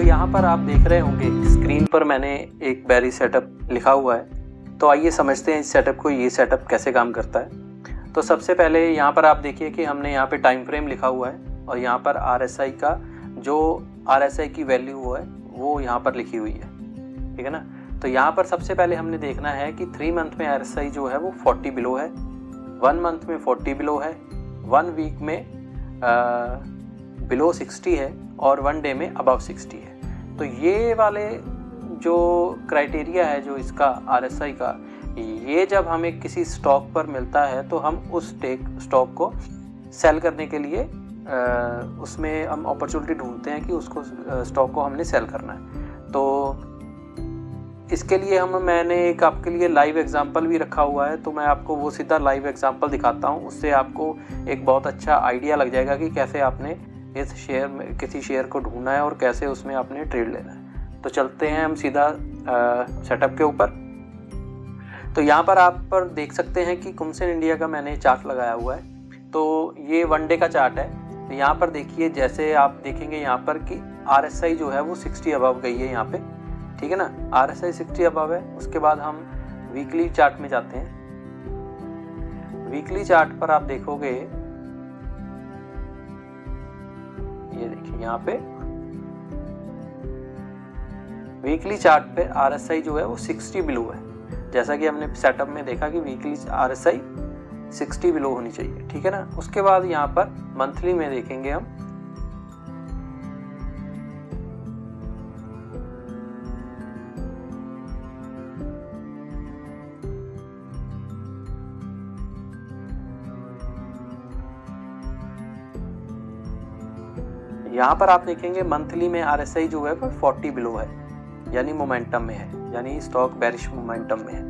यहाँ पर आप देख रहे होंगे स्क्रीन पर मैंने एक बेरिश सेटअप लिखा हुआ है। तो आइए समझते हैं इस सेटअप को, ये सेटअप कैसे काम करता है। तो सबसे पहले यहाँ पर आप देखिए कि हमने यहाँ पे टाइम फ्रेम लिखा हुआ है और यहाँ पर RSI का जो RSI की वैल्यू है वो यहाँ पर लिखी हुई है, ठीक है ना। तो यहाँ पर सबसे पहले हमने देखना है कि 3 मंथ में RSI जो है वो 40 बिलो है, 1 मंथ में 40 बिलो है, 1 वीक में बिलो 60 है और 1 डे में अबव 60 है। तो ये वाले जो क्राइटेरिया है जो इसका RSI का, ये जब हमें किसी स्टॉक पर मिलता है तो हम उस स्टॉक को सेल करने के लिए उसमें हम अपॉर्चुनिटी ढूंढते हैं कि उसको स्टॉक को हमने सेल करना है। तो इसके लिए मैंने एक आपके लिए लाइव एग्जांपल भी रखा हुआ है, तो मैं आपको वो सीधा लाइव एग्जांपल दिखाता हूँ। उससे आपको एक बहुत अच्छा आइडिया लग जाएगा कि कैसे आपने इस शेयर में किसी शेयर को ढूंढना है और कैसे उसमें आपने ट्रेड लेना है। तो चलते हैं हम सीधा सेटअप के ऊपर। तो यहाँ पर आप पर देख सकते हैं कि कुमसिन इंडिया का मैंने चार्ट लगाया हुआ है। तो ये 1 डे का चार्ट है। तो यहाँ पर देखिए, जैसे आप देखेंगे यहाँ पर कि RSI जो है वो 60 अबव गई है यहाँ पे, ठीक है ना। RSI 60 अबव है। उसके बाद हम वीकली चार्ट में जाते हैं। वीकली चार्ट पर आप देखोगे, ये देखिए यहाँ पे वीकली चार्ट पे RSI जो है वो 60 बिलो है। जैसा कि हमने सेटअप में देखा कि वीकली RSI 60 बिलो होनी चाहिए, ठीक है ना। उसके बाद यहाँ पर मंथली में देखेंगे हम, यहाँ पर आप देखेंगे मंथली में RSI जो है वो 40 बिलो है, यानी मोमेंटम में है, यानी स्टॉक बेरिश मोमेंटम में है,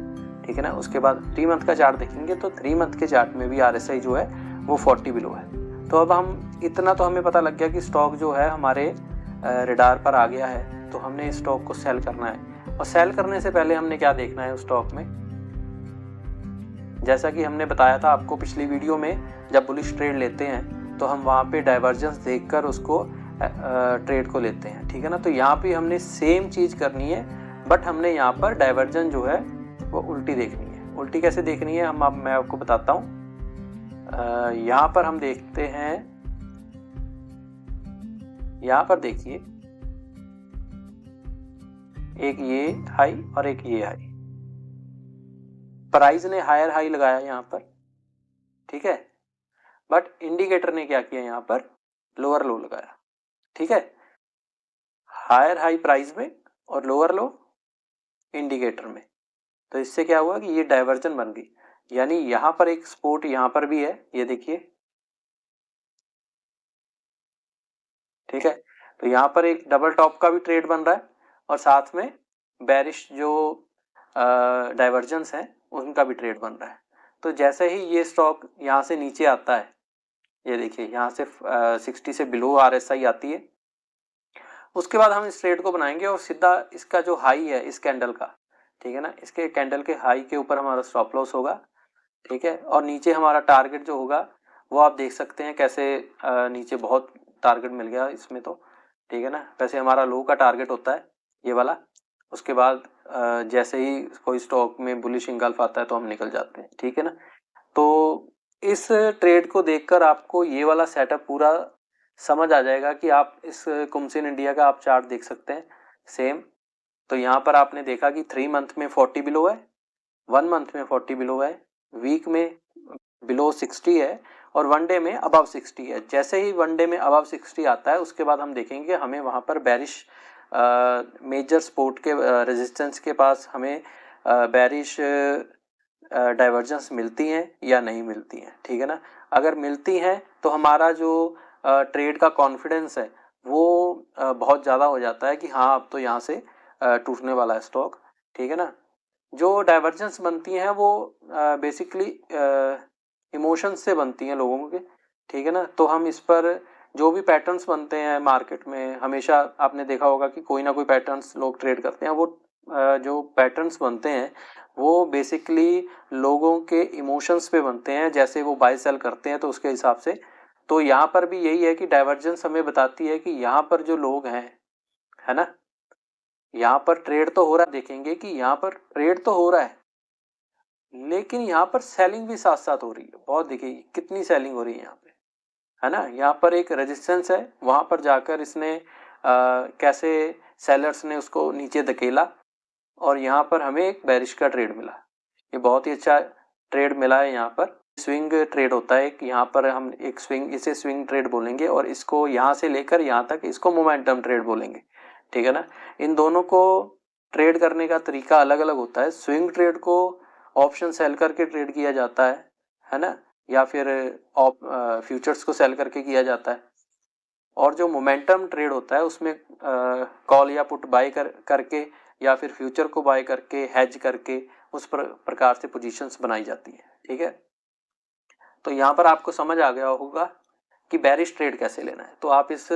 ठीक है ना। उसके बाद 3 मंथ का चार्ट देखेंगे तो 3 मंथ के चार्ट में भी RSI जो है वो 40 बिलो है। तो अब हम इतना तो हमें पता लग गया कि स्टॉक जो है हमारे रेडार पर आ गया है, तो हमने इस स्टॉक को सेल करना है। और सेल करने से पहले हमने क्या देखना है उस स्टॉक में, जैसा कि हमने बताया था आपको पिछली वीडियो में, जब बुलिश ट्रेड लेते हैं तो हम वहाँ पे डाइवर्जेंस देखकर उसको ट्रेड को लेते हैं, ठीक है ना। तो यहाँ पे हमने सेम चीज़ करनी है, बट हमने यहाँ पर डाइवर्जन जो है वो उल्टी देखनी है। उल्टी कैसे देखनी है मैं आपको बताता हूँ। यहाँ पर हम देखते हैं, यहाँ पर देखिए एक ये हाई और एक ये हाई, प्राइस ने हायर हाई लगाया यहाँ पर, ठीक है, बट इंडिकेटर ने क्या किया यहाँ पर लोअर लो लगाया, ठीक है। हायर हाई प्राइस में और लोअर लो इंडिकेटर में। तो इससे क्या हुआ कि ये डाइवर्जन बन गई, यानी यहाँ पर एक सपोर्ट यहाँ पर भी है, ये देखिए, ठीक है। तो यहाँ पर एक डबल टॉप का भी ट्रेड बन रहा है और साथ में बेरिश जो डाइवर्जेंस है उनका भी ट्रेड बन रहा है। तो जैसे ही ये स्टॉक यहाँ से नीचे आता है, ये देखिए यहाँ से 60 से बिलो RSI आती है, उसके बाद हम इस ट्रेड को बनाएंगे और सीधा इसका जो हाई है इस कैंडल का, ठीक है ना, इसके कैंडल के हाई के ऊपर हमारा स्टॉप लॉस होगा, ठीक है। और नीचे हमारा टारगेट जो होगा वो आप देख सकते हैं कैसे नीचे बहुत टारगेट मिल गया इसमें, तो ठीक है ना। वैसे हमारा लो का टारगेट होता है ये वाला। उसके बाद जैसे ही कोई स्टॉक में बुलिश इंगल्फ आता है तो हम निकल जाते हैं, ठीक है ना। तो इस ट्रेड को देखकर आपको ये वाला सेटअप पूरा समझ आ जाएगा कि आप इस कुमसिन इंडिया का आप चार्ट देख सकते हैं सेम। तो यहाँ पर आपने देखा कि 3 मंथ में 40 बिलो है, 1 मंथ में 40 बिलो है, वीक में बिलो 60 है और 1 डे में अबव 60 है। जैसे ही 1 डे में अबव 60 आता है उसके बाद हम देखेंगे हमें वहाँ पर बेरिश मेजर सपोर्ट के रेजिस्टेंस के पास हमें बेरिश डाइवर्जेंस मिलती हैं या नहीं मिलती हैं, ठीक है ना। अगर मिलती हैं तो हमारा जो ट्रेड का कॉन्फिडेंस है वो बहुत ज़्यादा हो जाता है कि हाँ अब तो यहाँ से टूटने वाला है स्टॉक, ठीक है ना। जो डाइवर्जेंस बनती हैं वो बेसिकली इमोशंस से बनती हैं लोगों के, ठीक है ना। तो हम इस पर जो भी पैटर्न्स बनते हैं मार्केट में, हमेशा आपने देखा होगा कि कोई ना कोई पैटर्न्स लोग ट्रेड करते हैं, वो जो पैटर्न्स बनते हैं वो बेसिकली लोगों के इमोशंस पे बनते हैं, जैसे वो बाय सेल करते हैं तो उसके हिसाब से। तो यहाँ पर भी यही है कि डाइवर्जेंस हमें बताती है कि यहाँ पर जो लोग हैं है ना। यहाँ पर ट्रेड तो हो रहा है, देखेंगे कि यहाँ पर ट्रेड तो हो रहा है, लेकिन यहाँ पर सेलिंग भी साथ साथ हो रही है। बहुत देखिए कितनी सेलिंग हो रही है यहाँ पे, है ना। यहाँ पर एक रेजिस्टेंस है, वहां पर जाकर इसने कैसे सेलर्स ने उसको नीचे धकेला और यहाँ पर हमें एक बेरिश का ट्रेड मिला। ये बहुत ही अच्छा ट्रेड मिला है। यहाँ पर स्विंग ट्रेड होता है एक, यहाँ पर हम एक स्विंग, इसे स्विंग ट्रेड बोलेंगे और इसको यहाँ से लेकर यहाँ तक इसको मोमेंटम ट्रेड बोलेंगे, ठीक है ना। इन दोनों को ट्रेड करने का तरीका अलग अलग होता है। स्विंग ट्रेड को ऑप्शन सेल करके ट्रेड किया जाता है ना, या फिर फ्यूचर्स को सेल करके किया जाता है। और जो मोमेंटम ट्रेड होता है उसमें कॉल या पुट बाय करके या फिर फ्यूचर को बाय करके हेज करके उस प्रकार से पोजीशंस बनाई जाती है, ठीक है। तो यहाँ पर आपको समझ आ गया होगा कि बेरिश ट्रेड कैसे लेना है। तो आप इस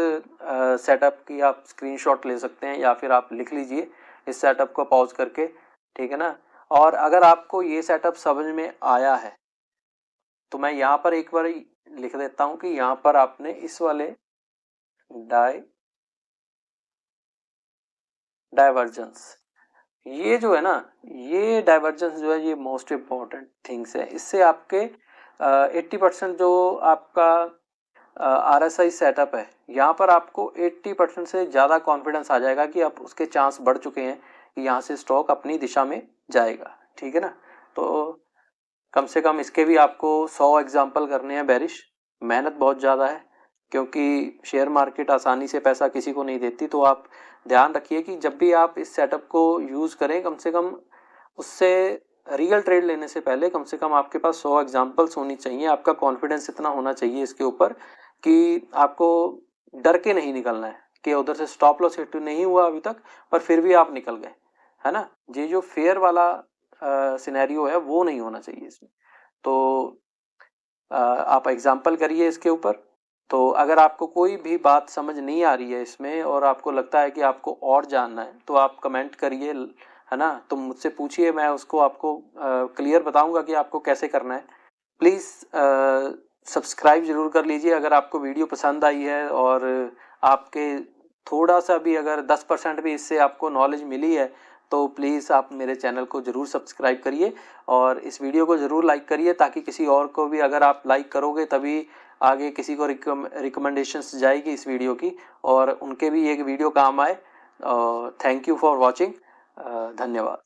सेटअप की आप स्क्रीनशॉट ले सकते हैं या फिर आप लिख लीजिए इस सेटअप को पॉज करके, ठीक है ना। और अगर आपको ये सेटअप समझ में आया है तो मैं यहाँ पर एक बार लिख देता हूँ कि यहाँ पर आपने इस वाले डाइवर्जेंस, ये जो है ना, ये डाइवर्जेंस जो है ये मोस्ट इम्पॉर्टेंट थिंग्स है। इससे आपके 80% जो आपका RSI सेटअप है, यहाँ पर आपको 80% से ज़्यादा कॉन्फिडेंस आ जाएगा कि अब उसके चांस बढ़ चुके हैं कि यहाँ से स्टॉक अपनी दिशा में जाएगा, ठीक है ना। तो कम से कम इसके भी आपको 100 एग्जाम्पल करने हैं बेरिश। मेहनत बहुत ज़्यादा है क्योंकि शेयर मार्केट आसानी से पैसा किसी को नहीं देती। तो आप ध्यान रखिए कि जब भी आप इस सेटअप को यूज़ करें, कम से कम उससे रियल ट्रेड लेने से पहले कम से कम आपके पास 100 एग्जाम्पल्स होनी चाहिए। आपका कॉन्फिडेंस इतना होना चाहिए इसके ऊपर कि आपको डर के नहीं निकलना है कि उधर से स्टॉप लॉस हिट नहीं हुआ अभी तक पर फिर भी आप निकल गए, है ना। ये जो फेयर वाला सिनेरियो है वो नहीं होना चाहिए इसमें। तो आप एग्जाम्पल करिए इसके ऊपर। तो अगर आपको कोई भी बात समझ नहीं आ रही है इसमें और आपको लगता है कि आपको और जानना है तो आप कमेंट करिए, है ना। तो मुझसे पूछिए, मैं उसको आपको क्लियर बताऊंगा कि आपको कैसे करना है। प्लीज़ सब्सक्राइब ज़रूर कर लीजिए अगर आपको वीडियो पसंद आई है और आपके थोड़ा सा भी अगर 10% भी इससे आपको नॉलेज मिली है तो प्लीज़ आप मेरे चैनल को ज़रूर सब्सक्राइब करिए और इस वीडियो को ज़रूर लाइक करिए ताकि किसी और को भी, अगर आप लाइक करोगे तभी आगे किसी को रिकमेंडेशंस जाएगी इस वीडियो की और उनके भी एक वीडियो काम आए। Thank you for watching. धन्यवाद।